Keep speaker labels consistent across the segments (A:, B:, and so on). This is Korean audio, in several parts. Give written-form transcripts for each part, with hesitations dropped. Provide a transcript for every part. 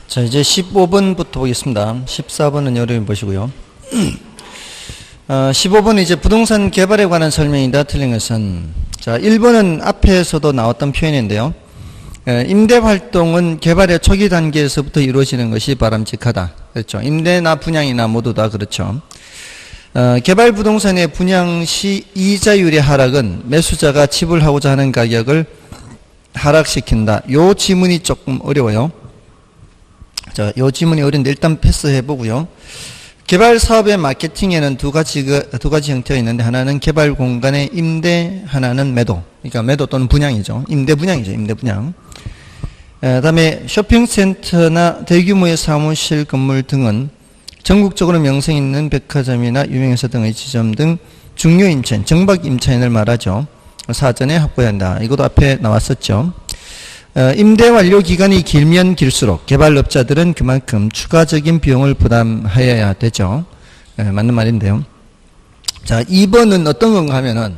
A: 자, 이제 15번부터 보겠습니다. 14번은 여러분 보시고요. 15번은 이제 부동산 개발에 관한 설명이다. 틀린 것은. 자, 1번은 앞에서도 나왔던 표현인데요. 임대 활동은 개발의 초기 단계에서부터 이루어지는 것이 바람직하다. 그렇죠. 임대나 분양이나 모두 다 그렇죠. 개발 부동산의 분양 시 이자율의 하락은 매수자가 지불하고자 하는 가격을 하락시킨다. 요 지문이 조금 어려워요. 자, 요 지문이 어려운데 일단 패스해 보고요. 개발 사업의 마케팅에는 두 가지 형태가 있는데, 하나는 개발 공간의 임대, 하나는 매도. 그러니까 매도 또는 분양이죠. 임대 분양이죠. 임대 분양. 다음에 쇼핑센터나 대규모의 사무실 건물 등은 전국적으로 명성 있는 백화점이나 유명회사 등의 지점 등 중요 임차인, 정박 임차인을 말하죠. 사전에 확보해야 한다. 이것도 앞에 나왔었죠. 임대 완료 기간이 길면 길수록 개발업자들은 그만큼 추가적인 비용을 부담해야 되죠. 맞는 말인데요. 자, 2번은 어떤 건가 하면은,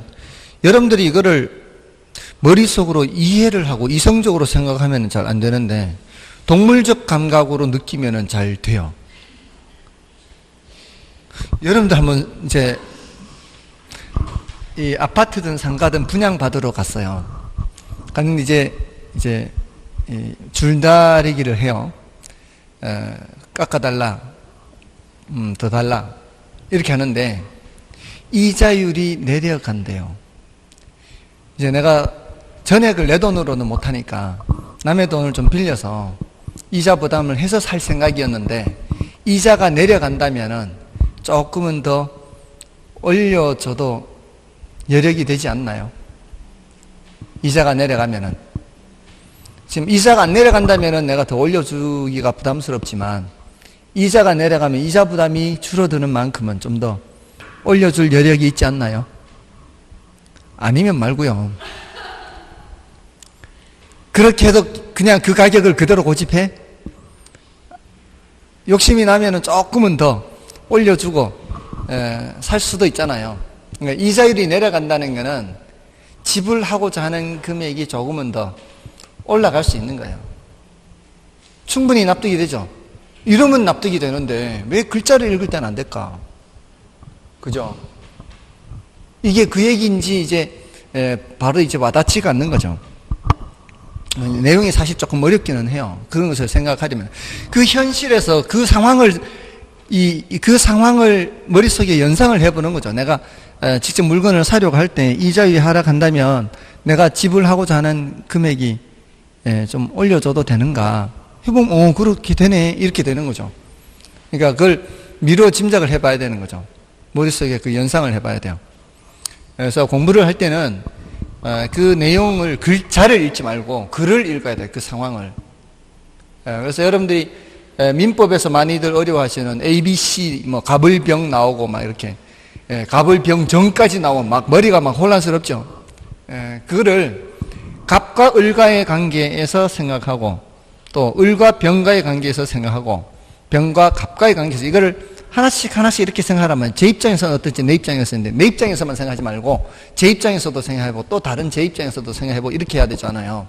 A: 여러분들이 이거를 머릿속으로 이해를 하고 이성적으로 생각하면 잘 안 되는데, 동물적 감각으로 느끼면 잘 돼요. 여러분들 한번 이제 이 아파트든 상가든 분양받으러 갔어요. 갔는데 이제 줄다리기를 해요. 깎아달라, 더 달라, 이렇게 하는데 이자율이 내려간대요. 이제 내가 전액을 내 돈으로는 못하니까 남의 돈을 좀 빌려서 이자 부담을 해서 살 생각이었는데, 이자가 내려간다면은 조금은 더 올려줘도 여력이 되지 않나요? 이자가 내려가면은. 지금 이자가 안 내려간다면은 내가 더 올려주기가 부담스럽지만, 이자가 내려가면 이자 부담이 줄어드는 만큼은 좀 더 올려줄 여력이 있지 않나요? 아니면 말고요. 그렇게 해도 그냥 그 가격을 그대로 고집해? 욕심이 나면은 조금은 더 올려주고 살 수도 있잖아요. 그러니까 이자율이 내려간다는 것은 지불하고자 하는 금액이 조금은 더 올라갈 수 있는 거예요. 충분히 납득이 되죠. 이러면 납득이 되는데 왜 글자를 읽을 때는 안 될까? 그죠? 이게 그 얘기인지 이제 바로 이제 와닿지가 않는 거죠. 내용이 사실 조금 어렵기는 해요. 그런 것을 생각하려면 그 현실에서 그 상황을 머릿속에 연상을 해보는 거죠. 내가 직접 물건을 사려고 할 때 이자율이 하락한다면 내가 지불하고자 하는 금액이 좀 올려줘도 되는가 해보면 그렇게 되네, 이렇게 되는 거죠. 그러니까 그걸 미루어 짐작을 해봐야 되는 거죠. 머릿속에 그 연상을 해봐야 돼요. 그래서 공부를 할 때는 그 내용을 글자를 읽지 말고 글을 읽어야 돼요. 그 상황을. 그래서 여러분들이 민법에서 많이들 어려워하시는 ABC, 갑을병 나오고 막 이렇게 갑을병 전까지 나오고 막 머리가 막 혼란스럽죠. 그거를 갑과 을과의 관계에서 생각하고, 또 을과 병과의 관계에서 생각하고, 병과 갑과의 관계에서 이거를 하나씩 이렇게 생각하면 제 입장에서는 어떨지, 내 입장에서는 내 입장에서만 생각하지 말고 제 입장에서도 생각해보고 또 다른 제 입장에서도 생각해보고 이렇게 해야 되잖아요.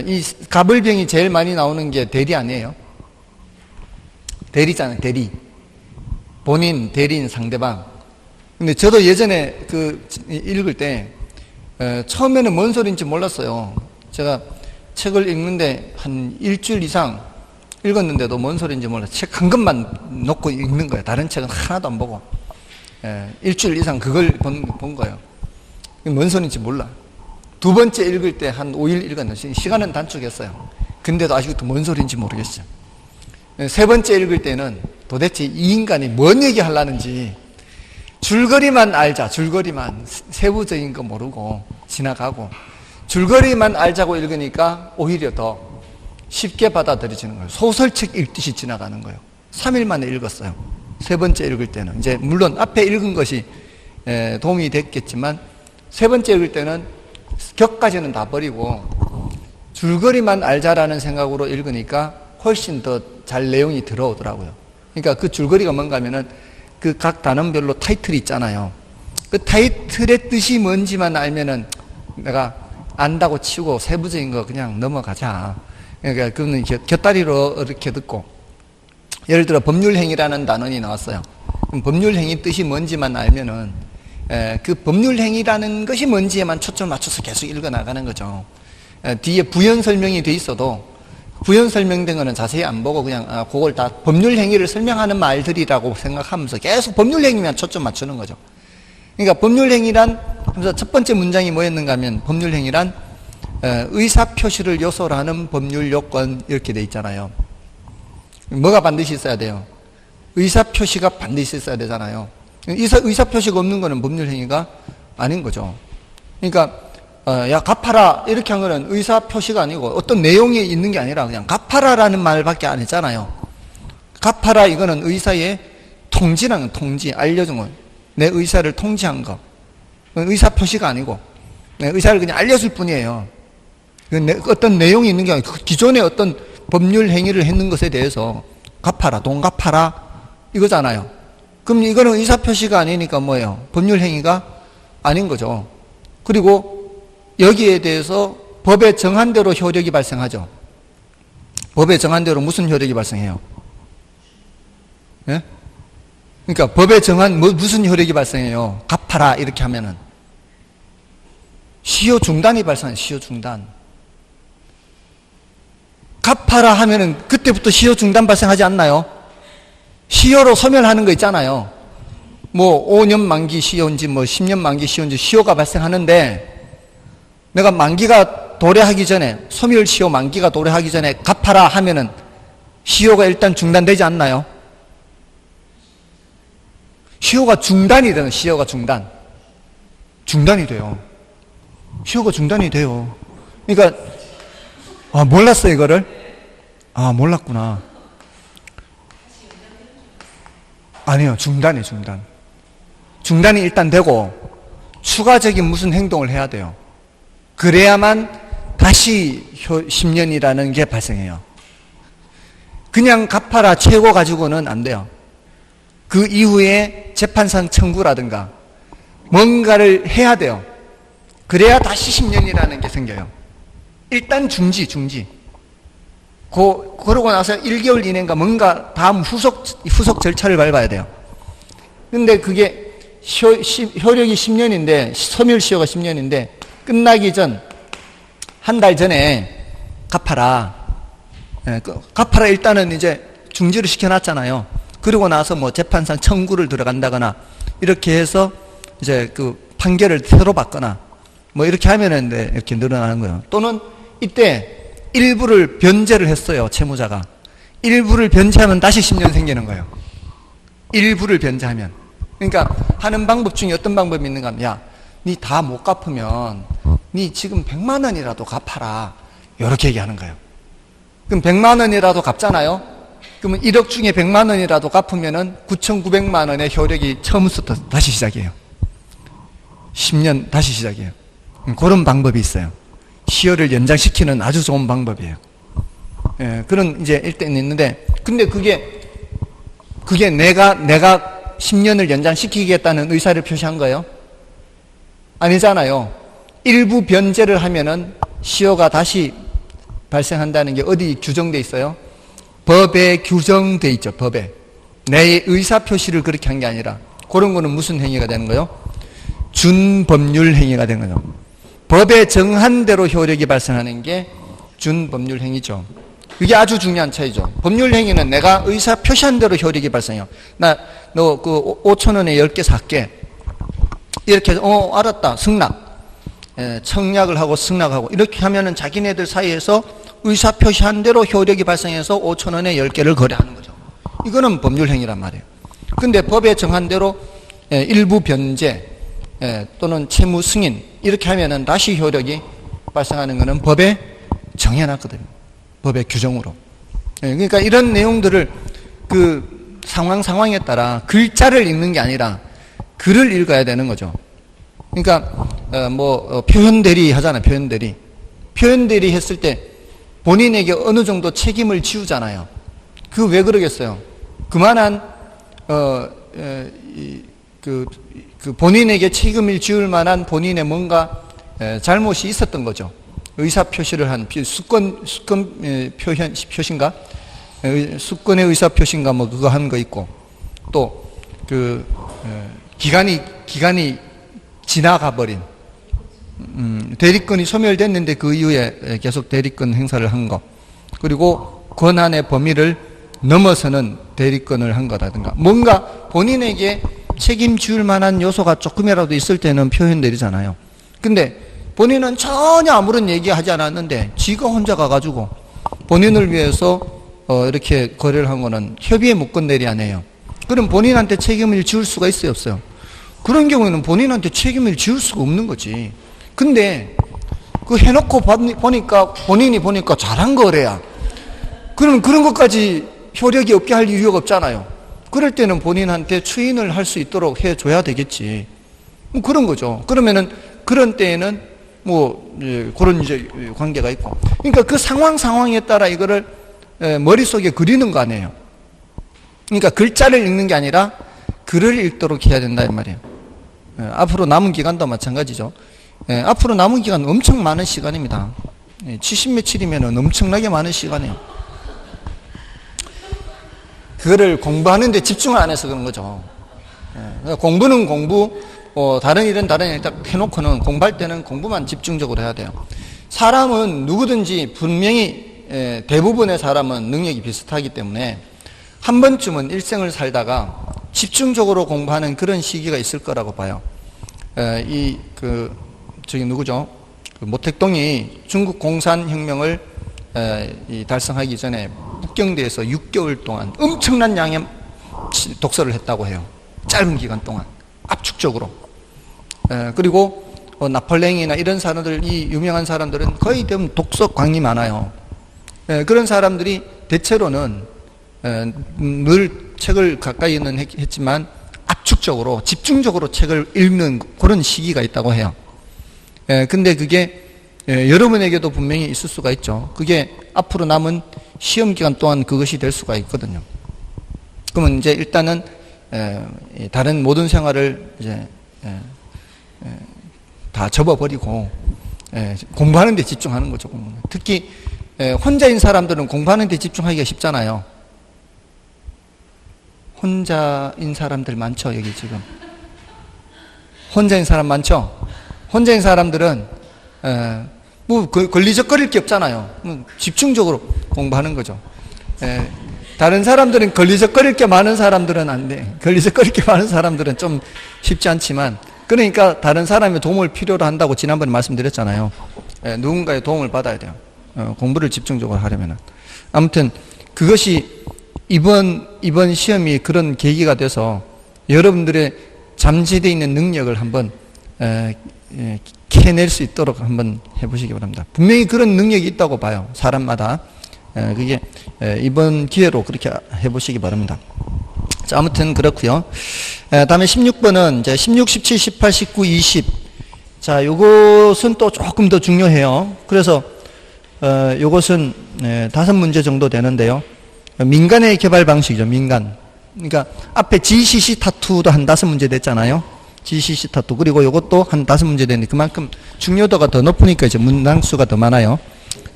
A: 이 갑을병이 제일 많이 나오는 게 대리 아니에요? 대리잖아요. 대리. 본인, 대리인, 상대방. 근데 저도 예전에 읽을 때 처음에는 뭔 소리인지 몰랐어요. 제가 책을 읽는데 한 일주일 이상 읽었는데도 뭔 소리인지 몰라서 책 한 권만 놓고 읽는 거예요. 다른 책은 하나도 안 보고. 일주일 이상 그걸 본 거예요. 뭔 소리인지 몰라. 두 번째 읽을 때 한 5일 읽었는데 시간은 단축했어요. 근데도 아직도 뭔 소리인지 모르겠어요. 세 번째 읽을 때는 도대체 이 인간이 뭔 얘기 하려는지 줄거리만 알자. 줄거리만, 세부적인 거 모르고 지나가고 줄거리만 알자고 읽으니까 오히려 더 쉽게 받아들여지는 거예요. 소설책 읽듯이 지나가는 거예요. 3일 만에 읽었어요. 세 번째 읽을 때는. 이제 물론 앞에 읽은 것이 도움이 됐겠지만 세 번째 읽을 때는 격까지는 다 버리고 줄거리만 알자라는 생각으로 읽으니까 훨씬 더 잘 내용이 들어오더라고요. 그러니까 그 줄거리가 뭔가 하면은 그 각 단원별로 타이틀이 있잖아요. 그 타이틀의 뜻이 뭔지만 알면은 내가 안다고 치고 세부적인 거 그냥 넘어가자. 그러니까 그거는 곁다리로 이렇게 듣고, 예를 들어 법률행위라는 단원이 나왔어요. 그럼 법률행위 뜻이 뭔지만 알면은 그 법률행위라는 것이 뭔지에만 초점을 맞춰서 계속 읽어나가는 거죠. 뒤에 부연 설명이 돼 있어도 부연 설명된 거는 자세히 안 보고 그냥 그걸 다 법률행위를 설명하는 말들이라고 생각하면서 계속 법률행위만 초점 맞추는 거죠. 그러니까 법률행위란, 그래서 첫 번째 문장이 뭐였는가 하면 법률행위란 의사표시를 요소로 하는 법률요건 이렇게 돼 있잖아요. 뭐가 반드시 있어야 돼요? 의사표시가 반드시 있어야 되잖아요. 의사표시가 없는 거는 법률행위가 아닌 거죠. 그러니까 야 갚아라 이렇게 한 거는 의사표시가 아니고 어떤 내용이 있는 게 아니라 그냥 갚아라라는 말밖에 안 했잖아요. 갚아라 이거는 의사의 통지라는 통지, 알려준 거, 내 의사를 통지한 거. 의사표시가 아니고 의사를 그냥 알려줄 뿐이에요. 어떤 내용이 있는 게 아니고 기존에 어떤 법률 행위를 했는 것에 대해서 갚아라, 돈 갚아라 이거잖아요. 그럼 이거는 의사표시가 아니니까 뭐예요? 법률 행위가 아닌 거죠. 그리고 여기에 대해서 법에 정한 대로 효력이 발생하죠. 법에 정한 대로 무슨 효력이 발생해요? 예? 그러니까 법에 정한 무슨 효력이 발생해요? 갚아라 이렇게 하면은 시효 중단이 발생해요. 시효 중단. 갚아라 하면은 그때부터 시효 중단 발생하지 않나요? 시효로 소멸하는 거 있잖아요. 뭐 5년 만기 시효인지 뭐 10년 만기 시효인지 시효가 발생하는데 내가 만기가 도래하기 전에, 소멸 시효 만기가 도래하기 전에 갚아라 하면은 시효가 일단 중단되지 않나요? 시효가 중단이 되는, 시효가 중단이 돼요. 시효가 중단이 돼요. 그러니까 몰랐어 이거를? 몰랐구나. 아니요, 중단이 중단이 일단 되고 추가적인 무슨 행동을 해야 돼요. 그래야만 다시 10년이라는 게 발생해요. 그냥 갚아라 최고 가지고는 안 돼요. 그 이후에 재판상 청구라든가 뭔가를 해야 돼요. 그래야 다시 10년이라는 게 생겨요. 일단 중지. 그러고 나서 1개월 이내인가 뭔가 다음 후속 절차를 밟아야 돼요. 근데 그게 효력이 10년인데, 소멸시효가 10년인데, 끝나기 전, 한 달 전에 갚아라. 갚아라 일단은 이제 중지를 시켜놨잖아요. 그러고 나서 뭐 재판상 청구를 들어간다거나, 이렇게 해서 이제 그 판결을 새로 받거나, 뭐 이렇게 하면은 이렇게 늘어나는 거예요. 또는 이때 일부를 변제를 했어요, 채무자가. 일부를 변제하면 다시 10년 생기는 거예요. 일부를 변제하면. 그러니까 하는 방법 중에 어떤 방법이 있는가 하면, 야, 니 다 못 갚으면 니 지금 100만 원이라도 갚아라. 이렇게 얘기하는 거예요. 그럼 100만 원이라도 갚잖아요. 그러면 1억 중에 100만 원이라도 갚으면은 9,900만 원의 효력이 처음부터 다시 시작이에요. 10년 다시 시작이에요. 그런 방법이 있어요. 시효를 연장시키는 아주 좋은 방법이에요. 그런 이제 일대는 있는데, 근데 그게 내가 10년을 연장시키겠다는 의사를 표시한 거예요? 아니잖아요. 일부 변제를 하면은 시효가 다시 발생한다는 게 어디 규정돼 있어요? 법에 규정돼 있죠. 법에. 내 의사 표시를 그렇게 한 게 아니라, 그런 거는 무슨 행위가 되는 거예요? 준법률 행위가 되는 거죠. 법에 정한 대로 효력이 발생하는 게 준법률 행위죠. 이게 아주 중요한 차이죠. 법률 행위는 내가 의사 표시한 대로 효력이 발생해요. 너 그 5,000원에 10개 살게. 이렇게 알았다. 승낙. 청약을 하고 승낙하고 이렇게 하면은 자기네들 사이에서 의사 표시한 대로 효력이 발생해서 5,000원에 10개를 거래하는 거죠. 이거는 법률 행위란 말이에요. 근데 법에 정한 대로 일부 변제 또는 채무 승인 이렇게 하면은 다시 효력이 발생하는 거는 법에 정해놨거든요. 법의 규정으로. 그러니까 이런 내용들을 그 상황에 따라 글자를 읽는 게 아니라 글을 읽어야 되는 거죠. 그러니까 표현 대리 하잖아요. 표현 대리 했을 때 본인에게 어느 정도 책임을 지우잖아요. 그 왜 그러겠어요? 그만한 그 본인에게 책임을 지울 만한 본인의 뭔가 잘못이 있었던 거죠. 의사 표시를 한 수권 표시인가? 수권의 의사 표시인가 뭐 그거 한 거 있고 또 그 기간이 지나가 버린 대리권이 소멸됐는데 그 이후에 계속 대리권 행사를 한 거 그리고 권한의 범위를 넘어서는 대리권을 한 거라든가 뭔가 본인에게 책임질 만한 요소가 조금이라도 있을 때는 표현 내리잖아요. 근데 본인은 전혀 아무런 얘기하지 않았는데 지가 혼자 가가지고 본인을 위해서 이렇게 거래를 한 거는 협의의 무권 내리 아니에요. 그럼 본인한테 책임을 지울 수가 있어요, 없어요? 그런 경우에는 본인한테 책임을 지울 수가 없는 거지. 근데 그 해놓고 보니까 본인이 보니까 잘한 거래야. 그럼 그런 것까지 효력이 없게 할 이유가 없잖아요. 그럴 때는 본인한테 추인을 할 수 있도록 해줘야 되겠지. 뭐 그런 거죠. 그러면은 그런 때에는 뭐 그런 이제 관계가 있고. 그러니까 그 상황에 따라 이거를 머릿속에 그리는 거 아니에요. 그러니까 글자를 읽는 게 아니라 글을 읽도록 해야 된다 이 말이에요. 앞으로 남은 기간도 마찬가지죠. 앞으로 남은 기간 엄청 많은 시간입니다. 70 며칠이면 엄청나게 많은 시간이에요. 그거를 공부하는 데 집중을 안 해서 그런 거죠. 공부는 공부, 다른 일은 다른 일 딱 해놓고는 공부할 때는 공부만 집중적으로 해야 돼요. 사람은 누구든지 분명히 대부분의 사람은 능력이 비슷하기 때문에 한 번쯤은 일생을 살다가 집중적으로 공부하는 그런 시기가 있을 거라고 봐요. 저기 누구죠? 모택동이 중국 공산혁명을 달성하기 전에 북경대에서 6개월 동안 엄청난 양의 독서를 했다고 해요. 짧은 기간 동안 압축적으로. 그리고 나폴레옹이나 이런 사람들, 이 유명한 사람들은 거의 대부분 독서광이 많아요. 그런 사람들이 대체로는 늘 책을 가까이는 했지만 압축적으로 집중적으로 책을 읽는 그런 시기가 있다고 해요. 근데 그게 여러분에게도 분명히 있을 수가 있죠. 그게 앞으로 남은 시험 기간 동안 그것이 될 수가 있거든요. 그러면 이제 일단은 다른 모든 생활을 이제 다 접어버리고 공부하는 데 집중하는 거죠. 특히 혼자인 사람들은 공부하는 데 집중하기가 쉽잖아요. 혼자인 사람들 많죠, 여기 지금. 혼자인 사람 많죠? 혼자인 사람들은 뭐 걸리적거릴 게 없잖아요. 집중적으로 공부하는 거죠. 다른 사람들은 걸리적거릴 게 많은 사람들은 안 돼. 걸리적거릴 게 많은 사람들은 좀 쉽지 않지만, 그러니까 다른 사람의 도움을 필요로 한다고 지난번에 말씀드렸잖아요. 누군가의 도움을 받아야 돼요. 공부를 집중적으로 하려면은. 아무튼 그것이 이번 시험이 그런 계기가 돼서 여러분들의 잠재되어 있는 능력을 한번 캐낼 수 있도록 한번 해보시기 바랍니다. 분명히 그런 능력이 있다고 봐요. 사람마다. 그게 이번 기회로 그렇게 해보시기 바랍니다. 자, 아무튼 그렇고요. 다음에 16번은 이제 16, 17, 18, 19, 20. 자, 요것은 또 조금 더 중요해요. 그래서 요것은 5문제 정도 되는데요. 민간의 개발 방식이죠. 민간. 그러니까 앞에 GCC 타투도 한 5문제 됐잖아요. GCC 타투. 그리고 요것도 한 5문제 됐는데 그만큼 중요도가 더 높으니까 이제 문항수가 더 많아요.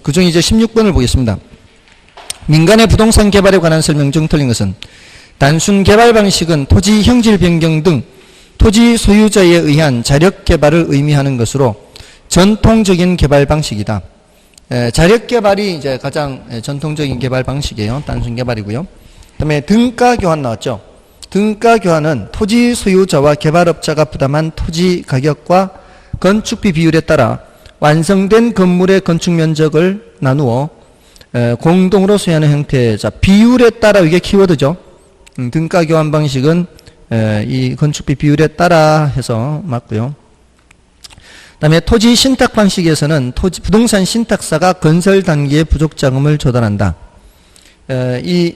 A: 그중 이제 16번을 보겠습니다. 민간의 부동산 개발에 관한 설명 중 틀린 것은 단순 개발 방식은 토지 형질 변경 등 토지 소유자에 의한 자력 개발을 의미하는 것으로 전통적인 개발 방식이다. 자력 개발이 이제 가장 전통적인 개발 방식이에요. 단순 개발이고요. 그다음에 등가 교환 나왔죠. 등가 교환은 토지 소유자와 개발업자가 부담한 토지 가격과 건축비 비율에 따라 완성된 건물의 건축 면적을 나누어 공동으로 소유하는 형태. 자, 비율에 따라 이게 키워드죠. 등가 교환 방식은 이 건축비 비율에 따라 해서 맞고요. 그다음에 토지 신탁 방식에서는 부동산 신탁사가 건설 단계의 부족 자금을 조달한다. 이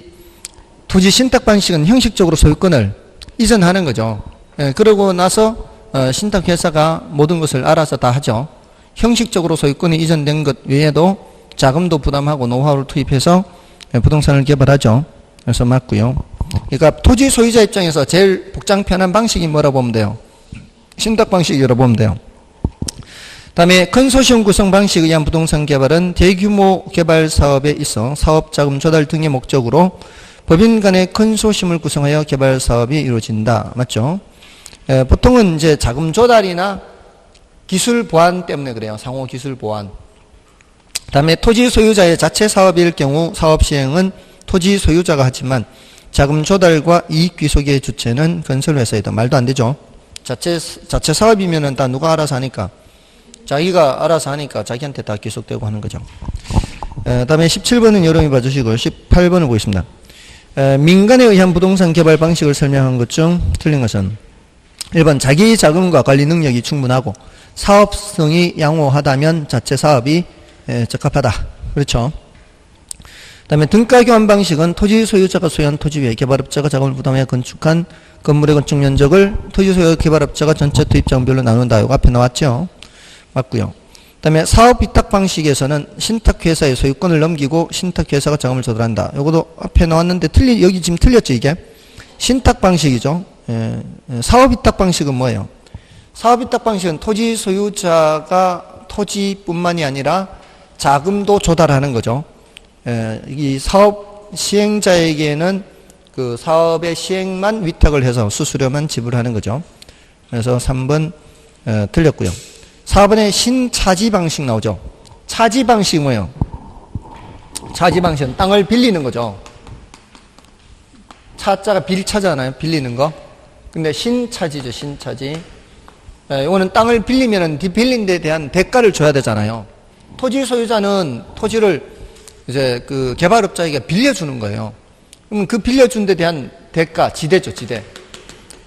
A: 토지 신탁 방식은 형식적으로 소유권을 이전하는 거죠. 그러고 나서 신탁회사가 모든 것을 알아서 다 하죠. 형식적으로 소유권이 이전된 것 외에도 자금도 부담하고 노하우를 투입해서 부동산을 개발하죠. 그래서 맞고요. 그러니까 토지 소유자 입장에서 제일 복장 편한 방식이 뭐라고 보면 돼요? 신탁 방식이라고 보면 돼요. 다음에 컨소시엄 구성 방식에 의한 부동산 개발은 대규모 개발 사업에 있어 사업 자금 조달 등의 목적으로 법인 간의 컨소시엄을 구성하여 개발 사업이 이루어진다. 맞죠? 보통은 이제 자금 조달이나 기술 보완 때문에 그래요. 상호 기술 보완. 다음에 토지 소유자의 자체 사업일 경우 사업 시행은 토지 소유자가 하지만 자금 조달과 이익 귀속의 주체는 건설회사이다. 말도 안 되죠. 자체 사업이면은 다 누가 알아서 하니까. 자기가 알아서 하니까 자기한테 다 귀속되고 하는 거죠. 다음에 17번은 여러분이 봐주시고 18번을 보겠습니다. 민간에 의한 부동산 개발 방식을 설명한 것 중 틀린 것은 1번 자기 자금과 관리 능력이 충분하고 사업성이 양호하다면 자체 사업이 적합하다. 그렇죠. 다음에 등가 교환 방식은 토지 소유자가 소유한 토지 위에 개발업자가 자금을 부담하여 건축한 건물의 건축 면적을 토지 소유 개발업자가 전체 투입 자금별로 나눈다. 이거 앞에 나왔죠. 맞고요. 그다음에 사업 위탁 방식에서는 신탁회사의 소유권을 넘기고 신탁회사가 자금을 조달한다. 요것도 앞에 나왔는데 여기 지금 틀렸죠, 이게? 신탁 방식이죠. 사업 위탁 방식은 뭐예요? 사업 위탁 방식은 토지 소유자가 토지뿐만이 아니라 자금도 조달하는 거죠. 이 사업 시행자에게는 그 사업의 시행만 위탁을 해서 수수료만 지불하는 거죠. 그래서 3번 틀렸고요. 4번에 신차지 방식 나오죠. 차지 방식이 뭐예요? 차지 방식은 땅을 빌리는 거죠. 차자가 빌차잖아요. 빌리는 거. 근데 신차지죠. 신차지. 이거는 땅을 빌리면은 빌린 데 대한 대가를 줘야 되잖아요. 토지 소유자는 토지를 이제 그 개발업자에게 빌려주는 거예요. 그러면 그 빌려준 데 대한 대가, 지대죠.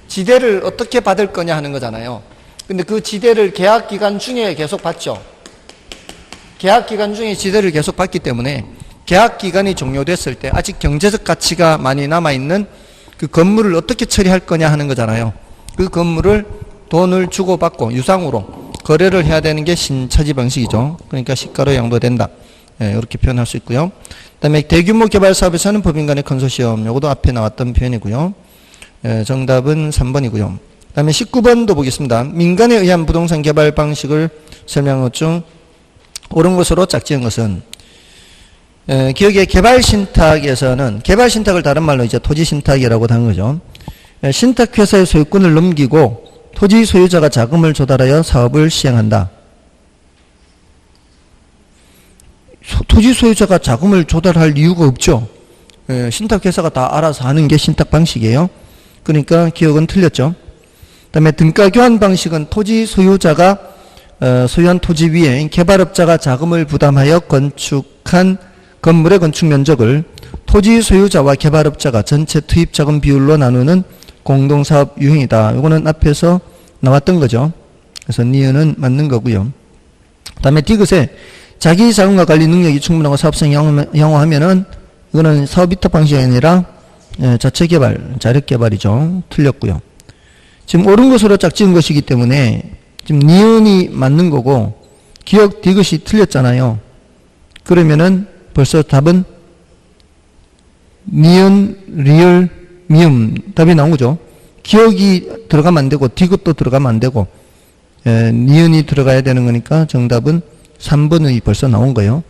A: 지대를 어떻게 받을 거냐 하는 거잖아요. 근데 그 지대를 계약 기간 중에 계속 받죠. 계약 기간 중에 지대를 계속 받기 때문에 계약 기간이 종료됐을 때 아직 경제적 가치가 많이 남아있는 그 건물을 어떻게 처리할 거냐 하는 거잖아요. 그 건물을 돈을 주고받고 유상으로 거래를 해야 되는 게 신차지 방식이죠. 그러니까 시가로 양도된다. 이렇게 표현할 수 있고요. 그 다음에 대규모 개발 사업에서는 법인 간의 컨소시엄. 요것도 앞에 나왔던 표현이고요. 정답은 3번이고요. 그 다음에 19번도 보겠습니다. 민간에 의한 부동산 개발 방식을 설명한 것 중 옳은 것으로 짝지은 것은 기억에 개발신탁에서는 개발신탁을 다른 말로 이제 토지신탁이라고 하는 거죠. 신탁회사의 소유권을 넘기고 토지 소유자가 자금을 조달하여 사업을 시행한다. 토지 소유자가 자금을 조달할 이유가 없죠. 신탁회사가 다 알아서 하는 게 신탁 방식이에요. 그러니까 기억은 틀렸죠. 그 다음에 등가 교환 방식은 토지 소유자가 소유한 토지 위에 개발업자가 자금을 부담하여 건축한 건물의 건축 면적을 토지 소유자와 개발업자가 전체 투입 자금 비율로 나누는 공동사업 유형이다. 이거는 앞에서 나왔던 거죠. 그래서 니은은 맞는 거고요. 그 다음에 디귿에 자기 자금과 관리 능력이 충분하고 사업성이 양호하면은 이거는 사업 위탁 방식이 아니라 자체 개발, 자력 개발이죠. 틀렸고요. 지금 옳은 것으로 짝지은 것이기 때문에 지금 니은이 맞는 거고 기억 디귿이 틀렸잖아요. 그러면은 벌써 답은 니은, 리을, 미음 답이 나온 거죠. 기억이 들어가면 안 되고 디귿도 들어가면 안 되고 니은이 들어가야 되는 거니까 정답은 3번이 벌써 나온 거예요.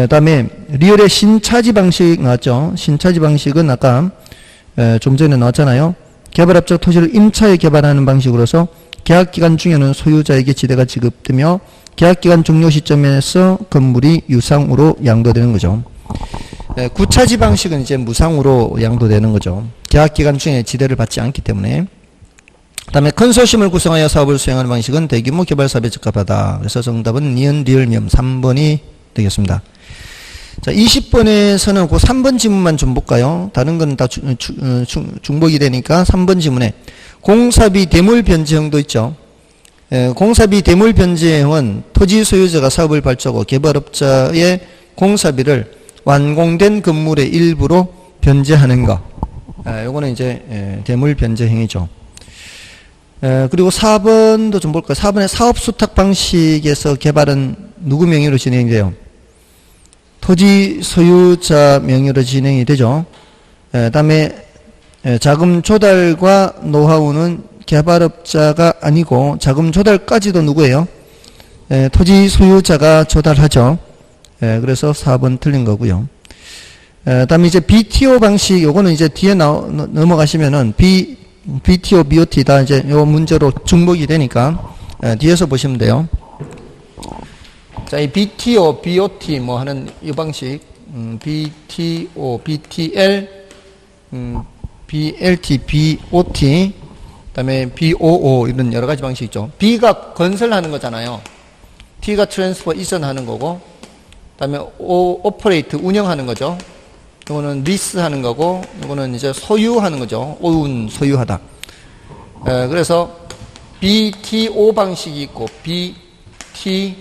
A: 다음에 리얼의 신차지 방식 나왔죠. 신차지 방식은 아까 좀 전에 나왔잖아요. 개발업자 토지를 임차에 개발하는 방식으로서 계약기간 중에는 소유자에게 지대가 지급되며 계약기간 종료 시점에서 건물이 유상으로 양도되는 거죠. 구차지 방식은 이제 무상으로 양도되는 거죠. 계약기간 중에 지대를 받지 않기 때문에. 그 다음에 컨소시엄을 구성하여 사업을 수행하는 방식은 대규모 개발 사업에 적합하다. 그래서 정답은 니은, 리을, 미음 3번이 되겠습니다. 자, 20번에서는 그 3번 지문만 좀 볼까요? 다른 건 다 중복이 되니까 3번 지문에 공사비 대물 변제형도 있죠. 공사비 대물 변제형은 토지 소유자가 사업을 발주하고 개발업자의 공사비를 완공된 건물의 일부로 변제하는 거. 요거는 이제 대물 변제형이죠. 그리고 4번도 좀 볼까요? 4번에 사업 수탁 방식에서 개발은 누구 명의로 진행돼요? 토지 소유자 명의로 진행이 되죠. 다음에 자금 조달과 노하우는 개발업자가 아니고 자금 조달까지도 누구예요? 토지 소유자가 조달하죠. 그래서 4번 틀린 거고요. 다음에 이제 BTO 방식, 요거는 이제 뒤에 넘어가시면은 BTO, BOT 다 이제 요 문제로 중복이 되니까 뒤에서 보시면 돼요. 자, 이 BTO, BOT 뭐 하는 이 방식, BTO, BTL, BLT, BOT, 그다음에 BOO 이런 여러 가지 방식이 있죠. B가 건설하는 거잖아요. T가 트랜스퍼 이전하는 거고, 그다음에 O 오퍼레이트 운영하는 거죠. 이거는 리스 하는 거고, 이거는 이제 소유하는 거죠. 오운 소유하다. 그래서 BTO 방식이 있고, BTL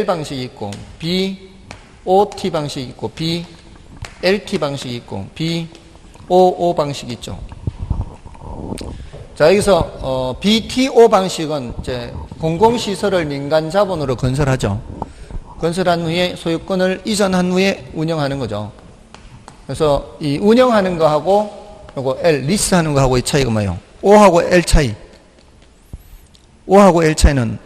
A: 방식이 있고, BOT 방식이 있고, BLT 방식이 있고, BOO 방식이 있죠. 자, 여기서 BTO 방식은 이제 공공시설을 민간 자본으로 건설하죠. 건설한 후에 소유권을 이전한 후에 운영하는 거죠. 그래서 이 운영하는 거하고 요거 L 리스하는 거하고의 차이가 뭐예요? O하고 L 차이. O하고 L 차이는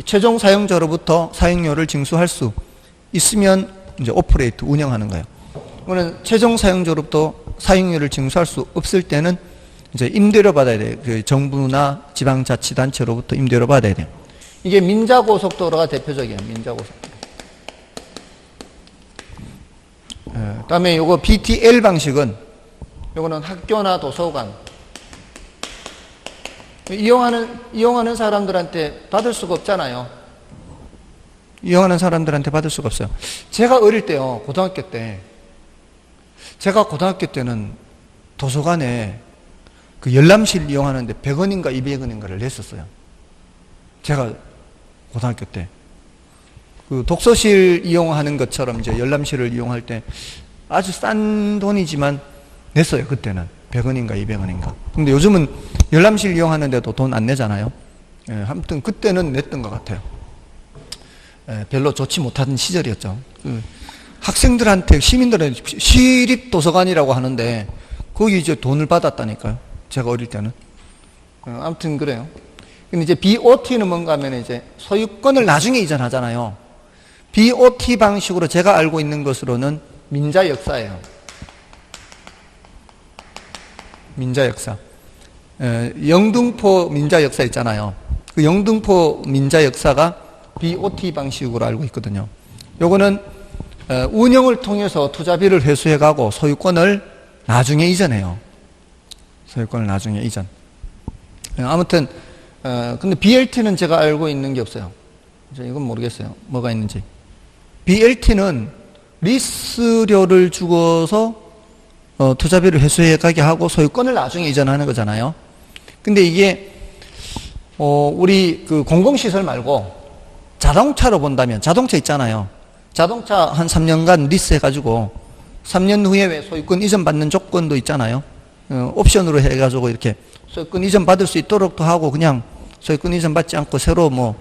A: 최종 사용자로부터 사용료를 징수할 수 있으면 이제 오퍼레이트 운영하는 거예요. 이거는 최종 사용자로부터 사용료를 징수할 수 없을 때는 이제 임대료 받아야 돼요. 그 정부나 지방자치단체로부터 임대료 받아야 돼요. 이게 민자고속도로가 대표적이에요. 민자고속도로. 그다음에 요거 BTL 방식은 요거는 학교나 도서관 이용하는 사람들한테 받을 수가 없잖아요. 이용하는 사람들한테 받을 수가 없어요. 제가 어릴 때요, 고등학교 때는 도서관에 그 열람실 이용하는데 100원인가 200원인가를 냈었어요. 제가 고등학교 때. 그 독서실 이용하는 것처럼 이제 열람실을 이용할 때 아주 싼 돈이지만 냈어요, 그때는. 100원인가 200원인가. 근데 요즘은 열람실 이용하는데도 돈 안 내잖아요. 아무튼 그때는 냈던 것 같아요. 별로 좋지 못한 시절이었죠. 학생들한테, 시민들한테 시립 도서관이라고 하는데 거기 이제 돈을 받았다니까요. 제가 어릴 때는. 아무튼 그래요. 근데 이제 BOT는 뭔가 하면 이제 소유권을 나중에 이전하잖아요. BOT 방식으로 제가 알고 있는 것으로는 민자 역사예요. 민자 역사. 영등포 민자 역사 있잖아요. 그 영등포 민자 역사가 BOT 방식으로 알고 있거든요. 요거는 운영을 통해서 투자비를 회수해가고 소유권을 나중에 이전해요. 소유권을 나중에 이전. 아무튼 근데 BLT는 제가 알고 있는 게 없어요. 이건 모르겠어요. 뭐가 있는지. BLT는 리스료를 주고서 투자비를 회수해가게 하고 소유권을 나중에 이전하는 거잖아요. 근데 이게 우리 그 공공시설 말고 자동차로 본다면, 자동차 있잖아요. 자동차 한 3년간 리스 해가지고 3년 후에 왜 소유권 이전 받는 조건도 있잖아요. 옵션으로 해가지고 이렇게 소유권 이전 받을 수 있도록도 하고 그냥 소유권 이전 받지 않고 새로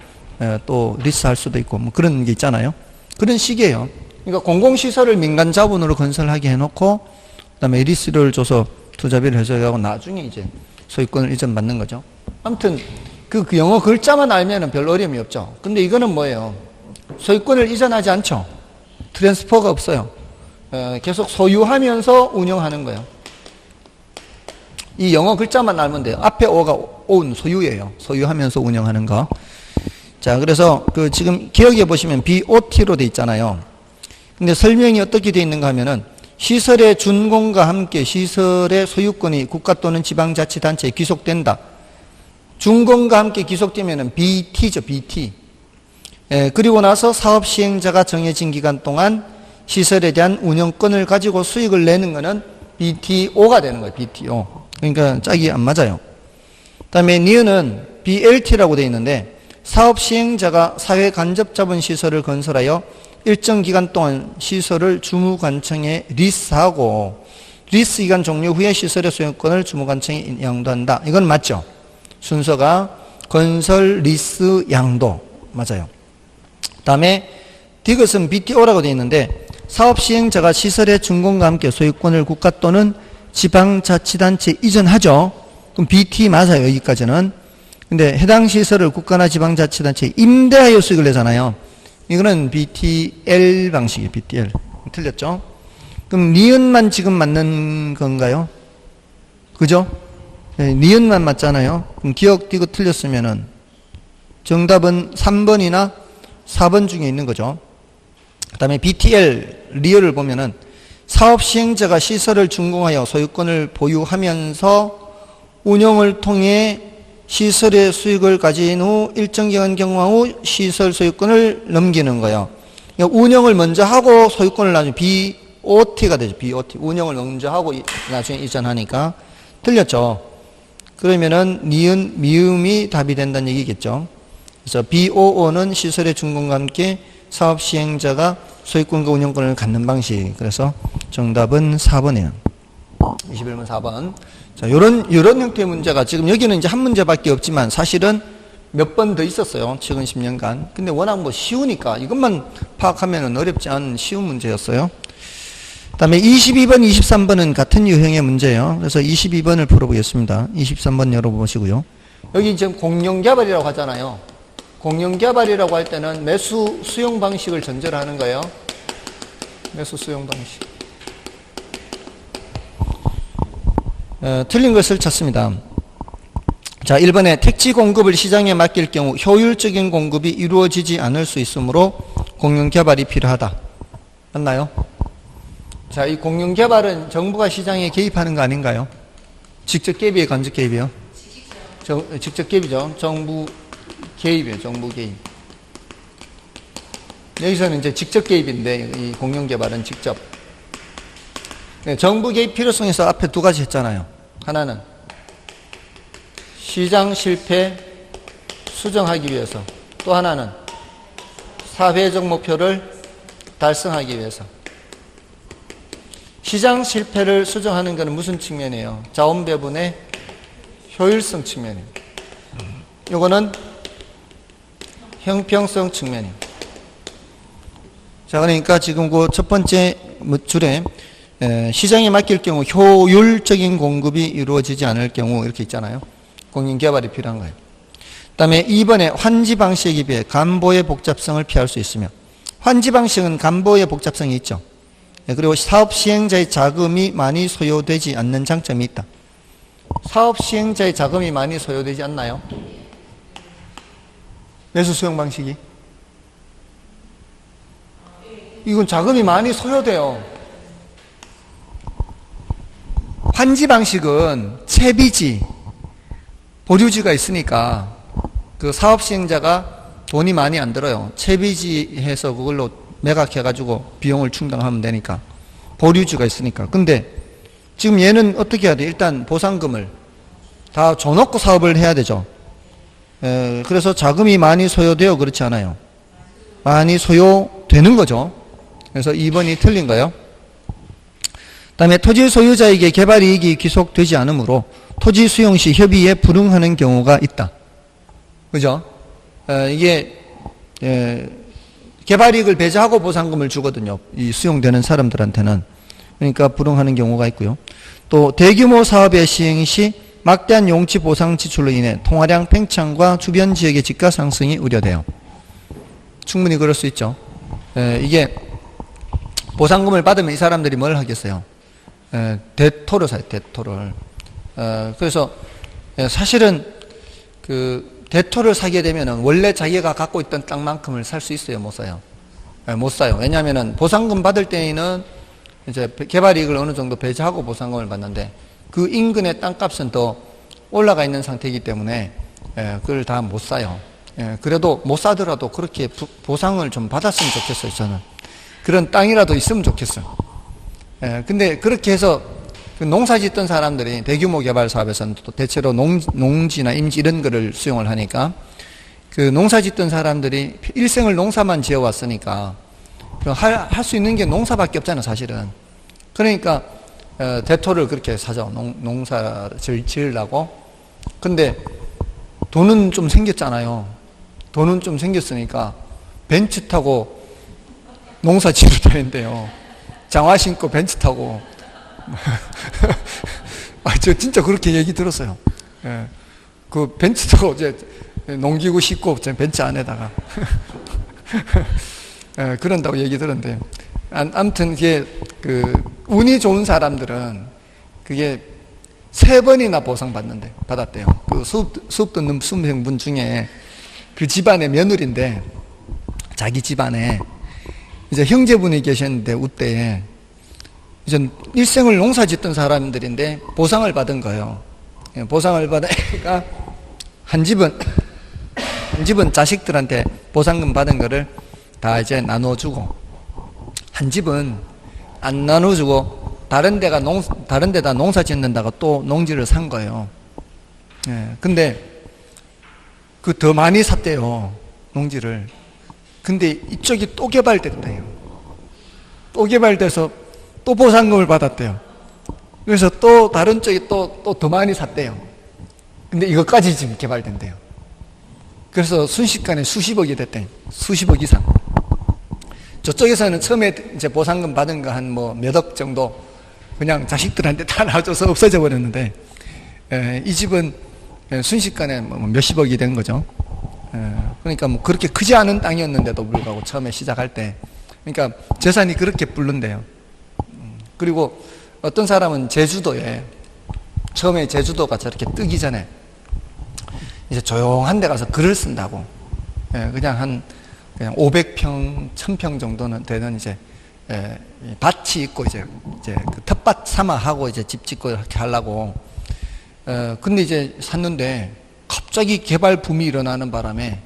A: 또 리스 할 수도 있고 뭐 그런 게 있잖아요. 그런 식이에요. 그러니까 공공시설을 민간 자본으로 건설하게 해놓고 그다음에 리스료를 줘서 투자비를 해소해가고 나중에 이제 소유권을 이전 받는 거죠. 아무튼 그 영어 글자만 알면은 별 어려움이 없죠. 근데 이거는 뭐예요? 소유권을 이전하지 않죠. 트랜스퍼가 없어요. 계속 소유하면서 운영하는 거예요. 이 영어 글자만 알면 돼요. 앞에 O가 own, 소유예요. 소유하면서 운영하는 거. 자, 그래서 지금 기억해 보시면 BOT로 돼 있잖아요. 근데 설명이 어떻게 돼 있는가 하면은 시설의 준공과 함께 시설의 소유권이 국가 또는 지방자치단체에 귀속된다. 준공과 함께 귀속되면은 BT죠, BT. 그리고 나서 사업 시행자가 정해진 기간 동안 시설에 대한 운영권을 가지고 수익을 내는 거는 BTO가 되는 거예요, BTO. 그러니까 짝이 안 맞아요. 그 다음에 니은은 BLT라고 되어 있는데 사업 시행자가 사회 간접 자본 시설을 건설하여 일정 기간 동안 시설을 주무관청에 리스하고 리스 기간 종료 후에 시설의 소유권을 주무관청에 양도한다. 이건 맞죠? 순서가 건설, 리스, 양도. 맞아요. 그 다음에 디귿은 BTO라고 되어 있는데 사업 시행자가 시설의 준공과 함께 소유권을 국가 또는 지방자치단체에 이전하죠. 그럼 BT 맞아요, 여기까지는. 근데 해당 시설을 국가나 지방자치단체에 임대하여 수익을 내잖아요. 이거는 BTL 방식이에요, BTL. 틀렸죠? 그럼 니은만 지금 맞는 건가요? 그죠? 네, 니은만 맞잖아요. 그럼 기억 띄고 틀렸으면은 정답은 3번이나 4번 중에 있는 거죠. 그 다음에 BTL, 리얼을 보면은 사업 시행자가 시설을 준공하여 소유권을 보유하면서 운영을 통해 시설의 수익을 가진 후 일정 기간 경과 후 시설 소유권을 넘기는 거예요. 그러니까 운영을 먼저 하고 소유권을 나중에 BOT가 되죠. BOT. 운영을 먼저 하고 나중에 이전하니까. 틀렸죠. 그러면은 니은, 미음이 답이 된다는 얘기겠죠. 그래서 BOO는 시설의 준공과 함께 사업 시행자가 소유권과 운영권을 갖는 방식. 그래서 정답은 4번이에요. 21번 4번. 자, 요런 형태의 문제가 지금 여기는 이제 한 문제밖에 없지만 사실은 몇 번 더 있었어요. 최근 10년간. 근데 워낙 뭐 쉬우니까 이것만 파악하면 어렵지 않은 쉬운 문제였어요. 그 다음에 22번, 23번은 같은 유형의 문제예요. 그래서 22번을 풀어보겠습니다. 23번 열어보시고요. 여기 지금 공룡개발이라고 하잖아요. 공룡개발이라고 할 때는 매수 수용 방식을 전제로 하는 거예요. 매수 수용 방식. 틀린 것을 찾습니다. 자, 1번에 택지 공급을 시장에 맡길 경우 효율적인 공급이 이루어지지 않을 수 있으므로 공룡개발이 필요하다. 맞나요? 자, 이 공룡개발은 정부가 시장에 개입하는 거 아닌가요? 직접 개입이에요, 간접 개입이요? 직접 개입이죠. 정부 개입이에요, 정부 개입. 여기서는 이제 직접 개입인데, 이 공룡개발은 직접. 네, 정부 개입 필요성에서 앞에 두 가지 했잖아요. 하나는 시장 실패 수정하기 위해서, 또 하나는 사회적 목표를 달성하기 위해서. 시장 실패를 수정하는 것은 무슨 측면이에요? 자원 배분의 효율성 측면이에요. 이거는 형평성 측면이에요. 자, 그러니까 지금 그 첫 번째 줄에 시장에 맡길 경우 효율적인 공급이 이루어지지 않을 경우 이렇게 있잖아요. 공인개발이 필요한 거예요. 그 다음에 2번에 환지 방식에 비해 간보의 복잡성을 피할 수 있으며, 환지 방식은 간보의 복잡성이 있죠. 그리고 사업 시행자의 자금이 많이 소요되지 않는 장점이 있다. 사업 시행자의 자금이 많이 소요되지 않나요? 매수 수용 방식이? 이건 자금이 많이 소요돼요. 환지 방식은 채비지, 보류지가 있으니까 그 사업 시행자가 돈이 많이 안 들어요. 채비지 해서 그걸로 매각해가지고 비용을 충당하면 되니까. 보류지가 있으니까. 근데 지금 얘는 어떻게 해야 돼? 일단 보상금을 다 줘놓고 사업을 해야 되죠. 그래서 자금이 많이 소요돼요? 그렇지 않아요? 많이 소요되는 거죠. 그래서 2번이 틀린 거예요. 그 다음에 토지 소유자에게 개발 이익이 귀속되지 않으므로 토지 수용 시 협의에 불응하는 경우가 있다. 그죠? 이게 개발 이익을 배제하고 보상금을 주거든요. 이 수용되는 사람들한테는. 그러니까 불응하는 경우가 있고요. 또 대규모 사업의 시행 시 막대한 용지 보상 지출로 인해 통화량 팽창과 주변 지역의 집가 상승이 우려돼요. 충분히 그럴 수 있죠. 이게 보상금을 받으면 이 사람들이 뭘 하겠어요? 대토를 사요, 대토를. 그래서 사실은 그 대토를 사게 되면은 원래 자기가 갖고 있던 땅만큼을 살 수 있어요, 못 사요? 못 사요. 왜냐하면은 보상금 받을 때에는 이제 개발 이익을 어느 정도 배제하고 보상금을 받는데 그 인근의 땅값은 더 올라가 있는 상태이기 때문에 그걸 다 못 사요. 그래도 못 사더라도 그렇게 보상을 좀 받았으면 좋겠어요, 저는. 그런 땅이라도 있으면 좋겠어요. 근데 그렇게 해서 그 농사 짓던 사람들이 대규모 개발 사업에서는 또 대체로 농지나 임지 이런 거를 수용을 하니까 그 농사 짓던 사람들이 일생을 농사만 지어왔으니까 할 수 있는 게 농사밖에 없잖아요, 사실은. 그러니까 대토를 그렇게 사죠. 농사를 지으려고. 근데 돈은 좀 생겼잖아요. 돈은 좀 생겼으니까 벤츠 타고 농사 지을 되는데요. 장화 신고 벤츠 타고. 저 진짜 그렇게 얘기 들었어요.
B: 예. 그 벤츠도 이제 농기구 싣고 벤츠 안에다가 예, 그런다고 얘기 들었는데, 아무튼 이게 그 운이 좋은 사람들은 그게 3번이나 보상받는데 받았대요. 그 수업 듣는 수험생분 중에 그 집안의 며느리인데, 자기 집안에 이제 형제분이 계셨는데 우때에 이제 일생을 농사 짓던 사람들인데 보상을 받은 거예요. 보상을 받으니까 한 집은 자식들한테 보상금 받은 거를 다 이제 나눠주고, 한 집은 안 나눠주고 다른 데다 농사 짓는다가 또 농지를 산 거예요. 근데 그 더 많이 샀대요, 농지를. 근데 이쪽이 또 개발됐대요. 또 개발돼서 또 보상금을 받았대요. 그래서 또 다른 쪽이 또 더 많이 샀대요. 근데 이것까지 지금 개발된대요. 그래서 순식간에 수십억이 됐대요. 수십억 이상. 저쪽에서는 처음에 이제 보상금 받은 거 한 뭐 몇 억 정도 그냥 자식들한테 다 놔줘서 없어져 버렸는데, 이 집은 순식간에 뭐 몇십억이 된 거죠. 그러니까 뭐 그렇게 크지 않은 땅이었는데도 불구하고 처음에 시작할 때, 그러니까 재산이 그렇게 불른대요. 그리고 어떤 사람은 제주도에, 처음에 제주도가 저렇게 뜨기 전에 이제 조용한 데 가서 글을 쓴다고, 그냥 500평, 1000평 정도는 되는 이제 밭이 있고 이제 그 텃밭 삼아 하고 이제 집 짓고 이렇게 하려고, 근데 이제 샀는데 갑자기 개발 붐이 일어나는 바람에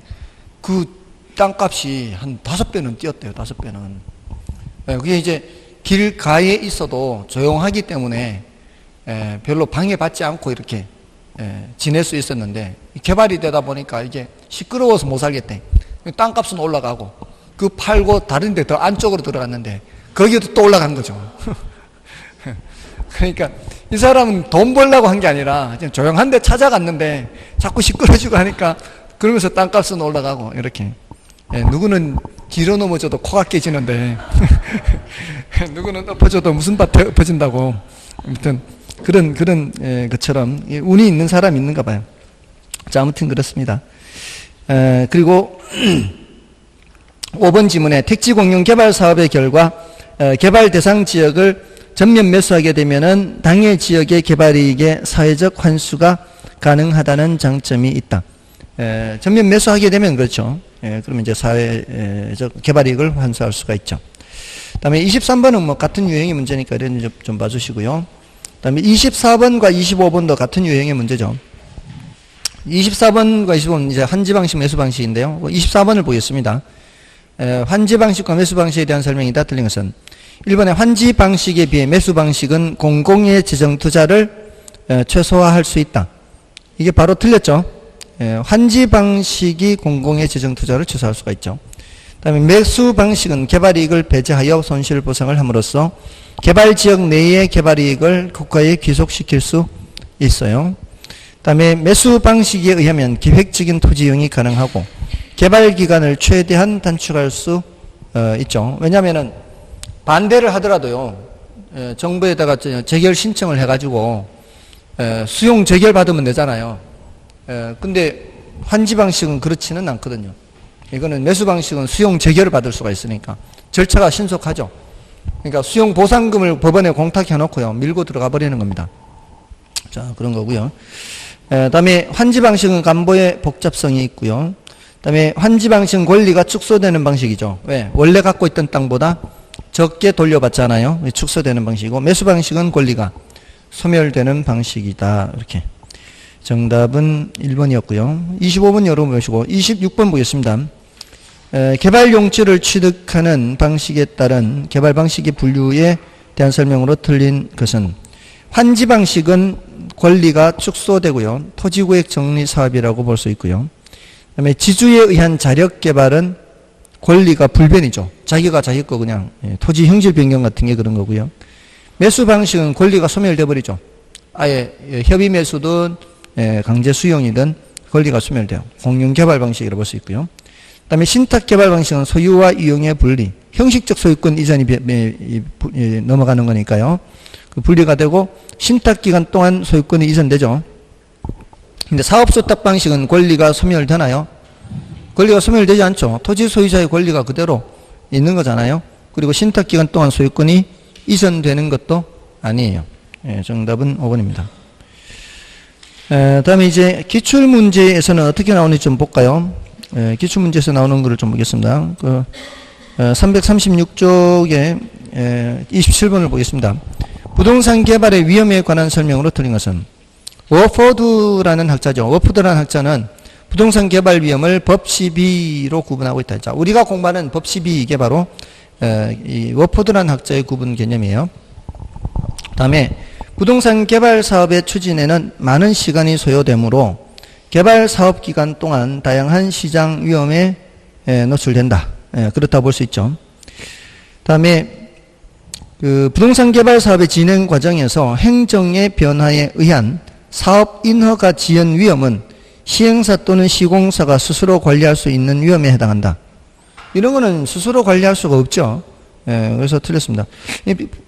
B: 그 땅값이 한 5배는 뛰었대요. 5배는. 그게 이제 길가에 있어도 조용하기 때문에 별로 방해받지 않고 이렇게 지낼 수 있었는데, 개발이 되다 보니까 이게 시끄러워서 못 살겠대. 땅값은 올라가고, 그 팔고 다른 데 더 안쪽으로 들어갔는데 거기도 또 올라간 거죠. 그러니까 이 사람은 돈 벌려고 한 게 아니라 그냥 조용한 데 찾아갔는데 자꾸 시끄러지고 하니까 그러면서 땅값은 올라가고 이렇게. 누구는 길어 넘어져도 코가 깨지는데 누구는 엎어져도 무슨 밭에 엎어진다고. 아무튼 그런 것처럼 운이 있는 사람이 있는가 봐요. 자, 아무튼 그렇습니다. 그리고 5번 지문에 택지공용 개발 사업의 결과 개발 대상 지역을 전면 매수하게 되면은 당해 지역의 개발이익의 사회적 환수가 가능하다는 장점이 있다. 전면 매수하게 되면 그렇죠. 그러면 이제 사회적 개발이익을 환수할 수가 있죠. 그다음에 23번은 뭐 같은 유형의 문제니까 이런 좀 봐주시고요. 그다음에 24번과 25번도 같은 유형의 문제죠. 24번과 25번은 이제 환지 방식, 매수 방식인데요. 24번을 보겠습니다. 환지 방식과 매수 방식에 대한 설명이다. 틀린 것은 1번에 환지 방식에 비해 매수 방식은 공공의 재정 투자를 최소화할 수 있다. 이게 바로 틀렸죠. 환지 방식이 공공의 재정 투자를 최소화할 수가 있죠. 그다음에 매수 방식은 개발이익을 배제하여 손실 보상을 함으로써 개발 지역 내의 개발이익을 국가에 귀속시킬 수 있어요. 그다음에 매수 방식에 의하면 계획적인 토지 이용이 가능하고 개발 기간을 최대한 단축할 수 있죠. 왜냐하면은 반대를 하더라도요, 정부에다가 재결 신청을 해가지고 수용 재결 받으면 되잖아요. 근데 환지 방식은 그렇지는 않거든요. 이거는 매수 방식은 수용 재결을 받을 수가 있으니까 절차가 신속하죠. 그러니까 수용 보상금을 법원에 공탁해 놓고요, 밀고 들어가 버리는 겁니다. 자, 그런 거고요. 그다음에 환지 방식은 간보의 복잡성이 있고요. 그다음에 환지 방식은 권리가 축소되는 방식이죠. 왜? 원래 갖고 있던 땅보다 적게 돌려받잖아요. 축소되는 방식이고, 매수 방식은 권리가 소멸되는 방식이다. 이렇게. 정답은 1번이었고요. 25번 열어보시고 26번 보겠습니다. 개발 용지를 취득하는 방식에 따른 개발 방식의 분류에 대한 설명으로 틀린 것은 환지 방식은 권리가 축소되고요. 토지구획 정리 사업이라고 볼 수 있고요. 그다음에 지주에 의한 자력 개발은 권리가 불변이죠. 자기가 자기 거 그냥 토지 형질 변경 같은 게 그런 거고요. 매수 방식은 권리가 소멸돼 버리죠. 아예 협의 매수든 강제 수용이든 권리가 소멸돼요. 공용 개발 방식이라고 볼 수 있고요. 그다음에 신탁 개발 방식은 소유와 이용의 분리, 형식적 소유권 이전이 넘어가는 거니까요. 그 분리가 되고 신탁 기간 동안 소유권이 이전되죠. 근데 사업수탁 방식은 권리가 소멸되나요? 권리가 소멸되지 않죠. 토지 소유자의 권리가 그대로 있는 거잖아요. 그리고 신탁기간 동안 소유권이 이전되는 것도 아니에요. 예, 정답은 5번입니다. 다음에 이제 기출문제에서는 어떻게 나오는지 좀 볼까요? 기출문제에서 나오는 거를 좀 보겠습니다. 336쪽에 27번을 보겠습니다. 부동산 개발의 위험에 관한 설명으로 틀린 것은 워포드라는 학자죠. 워포드라는 학자는 부동산 개발 위험을 법 12로 구분하고 있다. 자, 우리가 공부하는 법 12 이게 바로 이 워포드라는 학자의 구분 개념이에요. 다음에 부동산 개발 사업의 추진에는 많은 시간이 소요되므로 개발 사업 기간 동안 다양한 시장 위험에 노출된다. 그렇다 볼 수 있죠. 다음에 그 부동산 개발 사업의 진행 과정에서 행정의 변화에 의한 사업 인허가 지연 위험은 시행사 또는 시공사가 스스로 관리할 수 있는 위험에 해당한다. 이런 거는 스스로 관리할 수가 없죠. 그래서 틀렸습니다.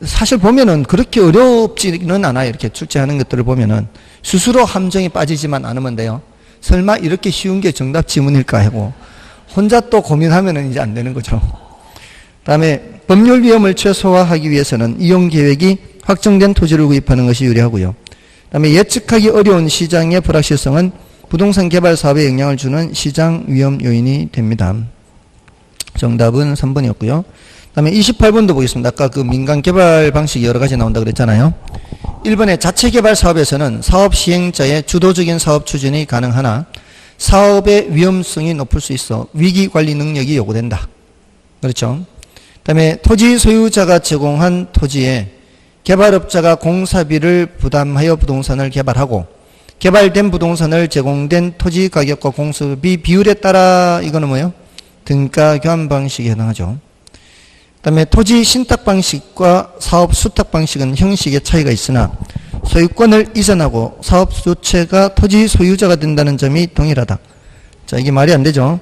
B: 사실 보면은 그렇게 어렵지는 않아요. 이렇게 출제하는 것들을 보면은 스스로 함정에 빠지지만 않으면 돼요. 설마 이렇게 쉬운 게 정답 지문일까 하고 혼자 또 고민하면은 이제 안 되는 거죠. 다음에 법률 위험을 최소화하기 위해서는 이용 계획이 확정된 토지를 구입하는 것이 유리하고요. 다음에 예측하기 어려운 시장의 불확실성은 부동산 개발 사업에 영향을 주는 시장 위험 요인이 됩니다. 정답은 3번이었고요. 다음에 28번도 보겠습니다. 아까 그 민간 개발 방식이 여러 가지 나온다 그랬잖아요. 1번에 자체 개발 사업에서는 사업 시행자의 주도적인 사업 추진이 가능하나 사업의 위험성이 높을 수 있어 위기 관리 능력이 요구된다. 그렇죠. 다음에 토지 소유자가 제공한 토지에 개발업자가 공사비를 부담하여 부동산을 개발하고 개발된 부동산을 제공된 토지 가격과 공사비 비율에 따라 이거는 뭐예요? 등가 교환 방식에 해당하죠. 그다음에 토지 신탁 방식과 사업 수탁 방식은 형식의 차이가 있으나 소유권을 이전하고 사업 주체가 토지 소유자가 된다는 점이 동일하다. 자, 이게 말이 안 되죠.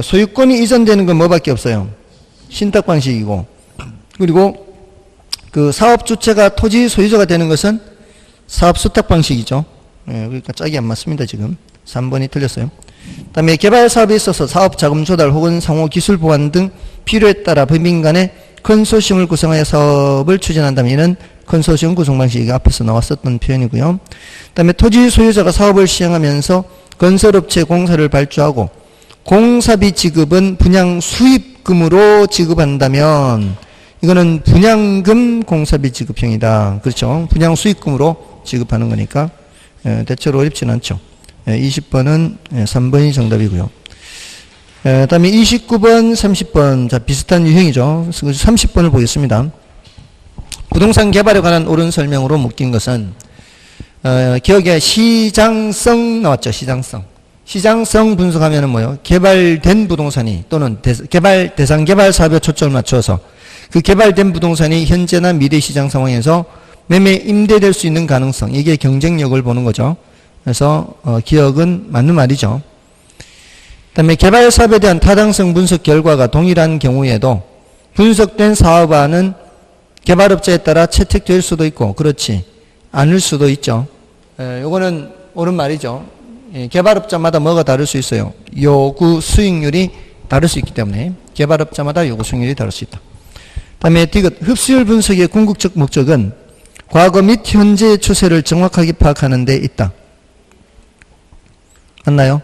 B: 소유권이 이전되는 건 뭐밖에 없어요? 신탁 방식이고, 그리고 그 사업 주체가 토지 소유자가 되는 것은 사업 수탁 방식이죠. 그러니까 짝이 안 맞습니다. 지금 3번이 틀렸어요. 그다음에 개발 사업에 있어서 사업 자금 조달 혹은 상호 기술 보완 등 필요에 따라 법인 간에 컨소시엄을 구성하여 사업을 추진한다면 이는 컨소시엄 구성 방식이 앞에서 나왔었던 표현이고요. 그다음에 토지 소유자가 사업을 시행하면서 건설업체 공사를 발주하고 공사비 지급은 분양 수입금으로 지급한다면 이거는 분양금 공사비 지급형이다. 그렇죠. 분양 수익금으로 지급하는 거니까 대체로 어렵지는 않죠. 20번은 3번이 정답이고요. 다음에 29번, 30번. 자, 비슷한 유형이죠. 30번을 보겠습니다. 부동산 개발에 관한 옳은 설명으로 묶인 것은, 기억에 시장성 나왔죠. 시장성. 시장성 분석하면은 뭐요? 개발된 부동산이 또는 개발, 대상 개발 사업에 초점을 맞춰서 그 개발된 부동산이 현재나 미래 시장 상황에서 매매 임대될 수 있는 가능성. 이게 경쟁력을 보는 거죠. 그래서 기억은 맞는 말이죠. 그다음에 개발 사업에 대한 타당성 분석 결과가 동일한 경우에도 분석된 사업안은 개발업자에 따라 채택될 수도 있고 그렇지 않을 수도 있죠. 요거는 옳은 말이죠. 개발업자마다 뭐가 다를 수 있어요. 요구 수익률이 다를 수 있기 때문에 개발업자마다 요구 수익률이 다를 수 있다. 그다음에 디귿 흡수율 분석의 궁극적 목적은 과거 및 현재의 추세를 정확하게 파악하는 데 있다. 맞나요?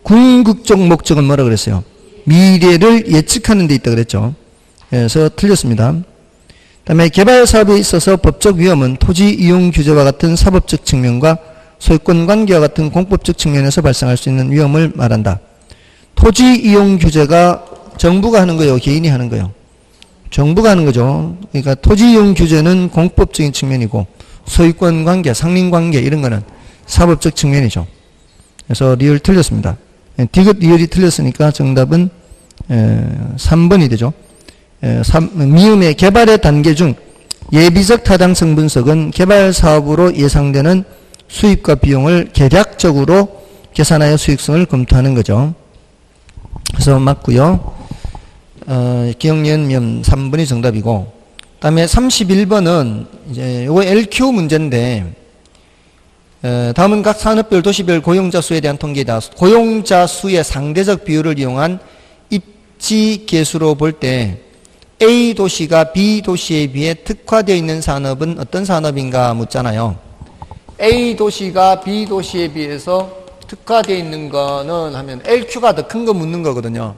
B: 궁극적 목적은 뭐라 그랬어요? 미래를 예측하는 데 있다 그랬죠. 그래서 틀렸습니다. 그다음에 개발 사업에 있어서 법적 위험은 토지 이용 규제와 같은 사법적 측면과 소유권 관계와 같은 공법적 측면에서 발생할 수 있는 위험을 말한다. 토지 이용 규제가 정부가 하는 거예요? 개인이 하는 거예요? 정부가 하는 거죠. 그러니까 토지 이용 규제는 공법적인 측면이고 소유권 관계, 상린 관계 이런 거는 사법적 측면이죠. 그래서 리얼 틀렸습니다. 디귿 리얼이 틀렸으니까 정답은 3번이 되죠. 미음의 개발의 단계 중 예비적 타당성 분석은 개발 사업으로 예상되는 수입과 비용을 계략적으로 계산하여 수익성을 검토하는 거죠. 그래서 맞고요. 기억니은 면 3번이 정답이고, 그다음에 31번은 이제 요거 LQ 문제인데
A: 다음은 각 산업별, 도시별 고용자 수에 대한 통계이다. 고용자 수의 상대적 비율을 이용한 입지 계수로 볼 때 A 도시가 B 도시에 비해 특화되어 있는 산업은 어떤 산업인가 묻잖아요. A 도시가 B 도시에 비해서 특화되어 있는 거는 하면 LQ가 더 큰 거 묻는 거거든요.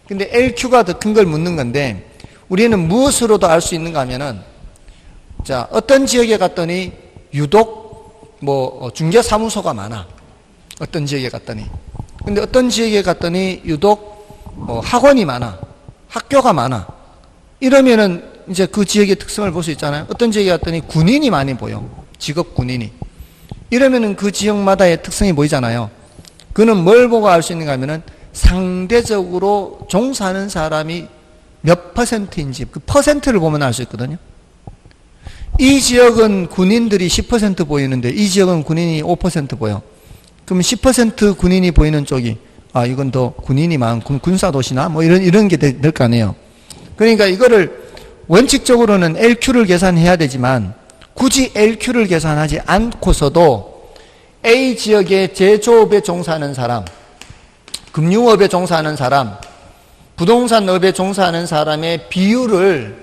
A: 근데 LQ가 더 큰 걸 묻는 건데 우리는 무엇으로도 알 수 있는가 하면은 자, 어떤 지역에 갔더니 유독 중개사무소가 많아. 어떤 지역에 갔더니. 근데 어떤 지역에 갔더니 유독 학원이 많아. 학교가 많아. 이러면은 이제 그 지역의 특성을 볼 수 있잖아요. 어떤 지역에 갔더니 군인이 많이 보여. 직업 군인이. 이러면은 그 지역마다의 특성이 보이잖아요. 그는 뭘 보고 알 수 있는가 하면은 상대적으로 종사하는 사람이 몇 퍼센트인지 그 퍼센트를 보면 알 수 있거든요. 이 지역은 군인들이 10% 보이는데 이 지역은 군인이 5% 보여. 그럼 10% 군인이 보이는 쪽이 이건 더 군인이 많은 군사도시나 뭐 이런 게 될 거 아니에요. 그러니까 이거를 원칙적으로는 LQ를 계산해야 되지만 굳이 LQ를 계산하지 않고서도 A 지역의 제조업에 종사하는 사람, 금융업에 종사하는 사람, 부동산업에 종사하는 사람의 비율을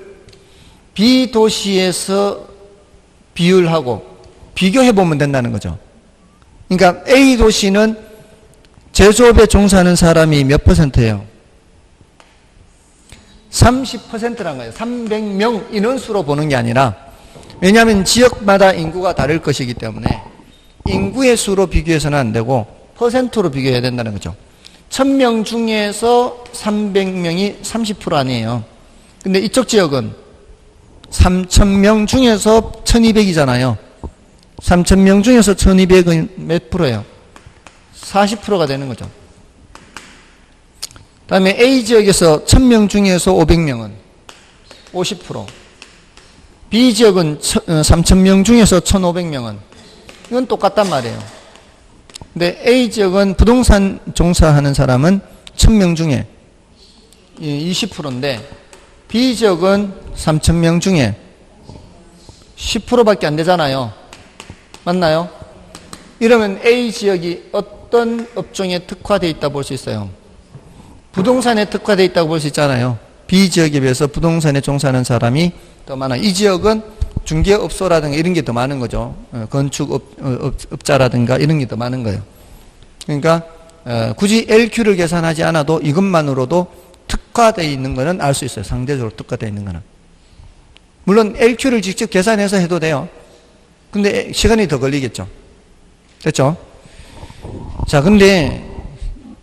A: B 도시에서 비율하고 비교해 보면 된다는 거죠. 그러니까 A 도시는 제조업에 종사하는 사람이 몇 퍼센트예요? 30%란 거예요. 300명 인원수로 보는 게 아니라 왜냐하면 지역마다 인구가 다를 것이기 때문에 인구의 수로 비교해서는 안 되고 퍼센트로 비교해야 된다는 거죠. 1000명 중에서 300명이 30% 아니에요. 근데 이쪽 지역은 3000명 중에서 1200이잖아요. 3000명 중에서 1200은 몇 프로예요? 40%가 되는 거죠. 다음에 A 지역에서 1000명 중에서 500명은 50%. B 지역은 3000명 중에서 1500명은 이건 똑같단 말이에요. 근데 A 지역은 부동산 종사하는 사람은 1000명 중에 20%인데 B 지역은 3000명 중에 10%밖에 안 되잖아요. 맞나요? 이러면 A 지역이 어떤 업종에 특화되어 있다 볼 수 있어요? 부동산에 특화되어 있다고 볼 수 있잖아요. B 지역에 비해서 부동산에 종사하는 사람이 더 많아요. 이 지역은 중개업소라든가 이런 게 더 많은 거죠. 건축업자라든가 이런 게 더 많은 거예요. 그러니까 굳이 LQ를 계산하지 않아도 이것만으로도 특화되어 있는 거는 알 수 있어요. 상대적으로 특화되어 있는 거는. 물론 LQ를 직접 계산해서 해도 돼요. 근데 시간이 더 걸리겠죠. 됐죠? 자, 근데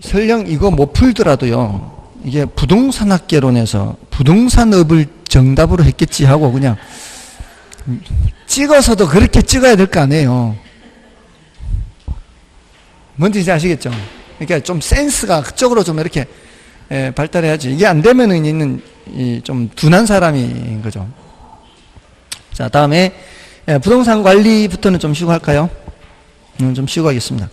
A: 설령 이거 못 풀더라도요. 이게 부동산학개론에서 부동산업을 정답으로 했겠지 하고 그냥 찍어서도 그렇게 찍어야 될 거 아니에요. 뭔지 이제 아시겠죠? 그러니까 좀 센스가 그쪽으로 좀 이렇게 발달해야지. 이게 안 되면은 있는 좀 둔한 사람인 거죠. 자, 다음에 부동산 관리부터는 좀 쉬고 할까요? 좀 쉬고 하겠습니다.